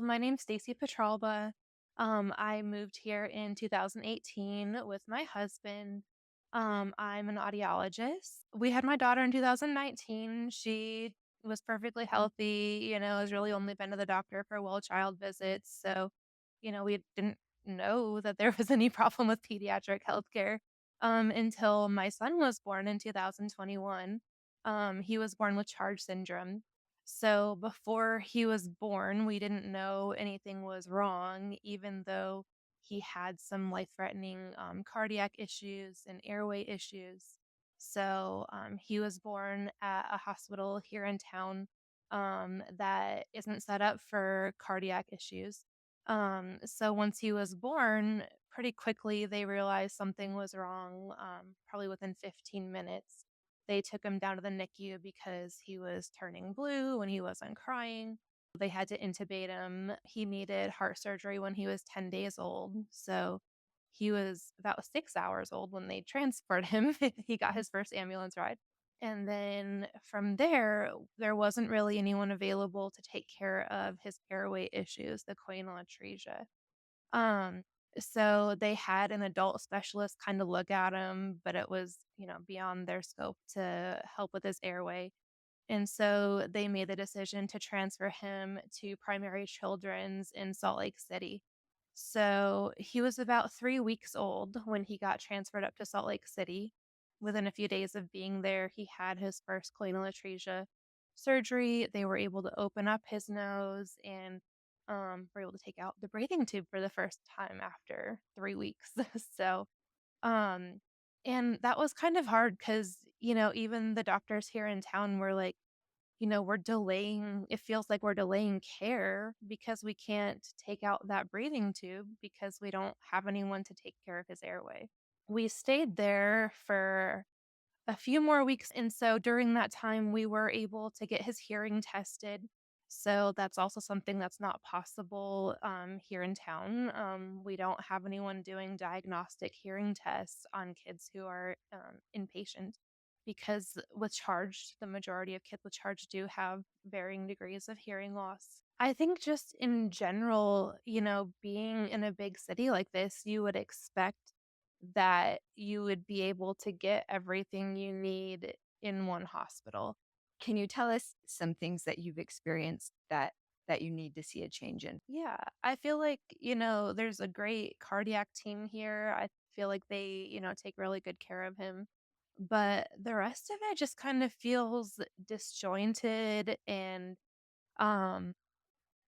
my name's Staci Petralba. I moved here in 2018 with my husband. I'm an audiologist. We had my daughter in 2019. She was perfectly healthy, has really only been to the doctor for child visits. So, we didn't know that there was any problem with pediatric healthcare until my son was born in 2021. He was born with Charge syndrome. So before he was born, we didn't know anything was wrong, even though he had some life threatening cardiac issues and airway issues. So he was born at a hospital here in town that isn't set up for cardiac issues. So once he was born, pretty quickly they realized something was wrong, probably within 15 minutes. They took him down to the NICU because he was turning blue and he wasn't crying. They had to intubate him. He needed heart surgery when he was 10 days old. So he was about 6 hours old when they transported him. He got his first ambulance ride. And then from there wasn't really anyone available to take care of his airway issues, the choanal atresia. Um, so they had an adult specialist kind of look at him, but it was, beyond their scope to help with his airway. And so they made the decision to transfer him to Primary Children's in Salt Lake City. So he was about 3 weeks old when he got transferred up to Salt Lake City. Within a few days of being there, he had his first choanal atresia surgery. They were able to open up his nose and were able to take out the breathing tube for the first time after 3 weeks. So, um, and that was kind of hard because, even the doctors here in town were like, we're delaying, it feels like we're delaying care because we can't take out that breathing tube because we don't have anyone to take care of his airway. We stayed there for a few more weeks. And so during that time, we were able to get his hearing tested. So that's also something that's not possible here in town. We don't have anyone doing diagnostic hearing tests on kids who are inpatient because with Charge, the majority of kids with Charge do have varying degrees of hearing loss. I think just in general, being in a big city like this, you would expect that you would be able to get everything you need in one hospital. Can you tell us some things that you've experienced that you need to see a change in? Yeah, I feel like, there's a great cardiac team here. I feel like they, take really good care of him. But the rest of it just kind of feels disjointed and um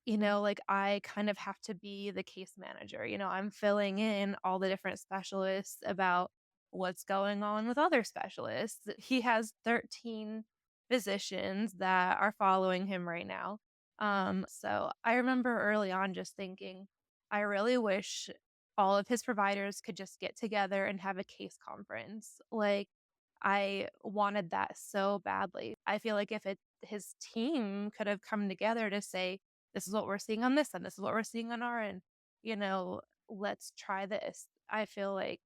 like I kind of have to be the case manager. I'm filling in all the different specialists about what's going on with other specialists. He has 13 physicians that are following him right now. So I remember early on just thinking, I really wish all of his providers could just get together and have a case conference. Like, I wanted that so badly. I feel like if his team could have come together to say, this is what we're seeing on this end, this is what we're seeing on our end, you know, let's try this. I feel like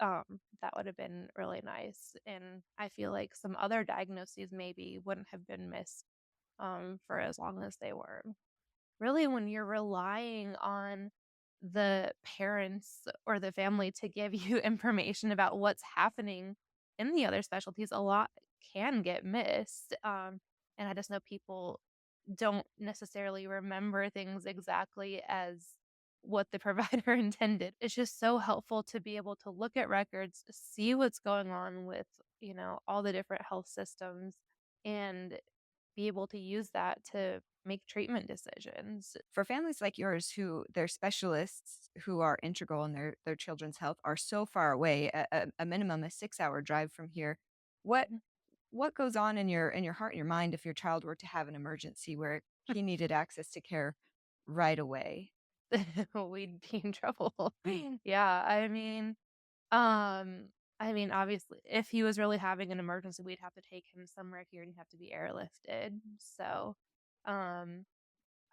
that would have been really nice. And I feel like some other diagnoses maybe wouldn't have been missed for as long as they were. Really, when you're relying on the parents or the family to give you information about what's happening in the other specialties, a lot can get missed. And I just know people don't necessarily remember things exactly as what the provider intended. It's just so helpful to be able to look at records, see what's going on with, all the different health systems and be able to use that to make treatment decisions. For families like yours who their specialists who are integral in their children's health are so far away, a minimum a 6-hour drive from here, what what goes on in your heart and your mind if your child were to have an emergency where he needed access to care right away? We'd be in trouble. Yeah, um, obviously, if he was really having an emergency, we'd have to take him somewhere here and he'd have to be airlifted. So, um,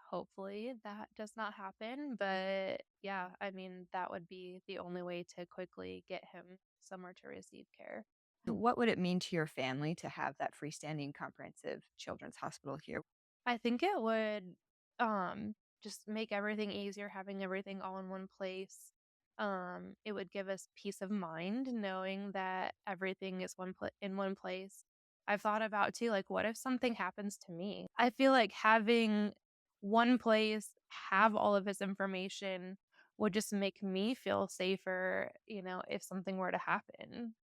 hopefully that does not happen. But yeah, that would be the only way to quickly get him somewhere to receive care. What would it mean to your family to have that freestanding comprehensive children's hospital here? I think it would. just make everything easier having everything all in one place. It would give us peace of mind knowing that everything is in one place. I've thought about too, like, what if something happens to me? I feel like having one place have all of his information would just make me feel safer, if something were to happen.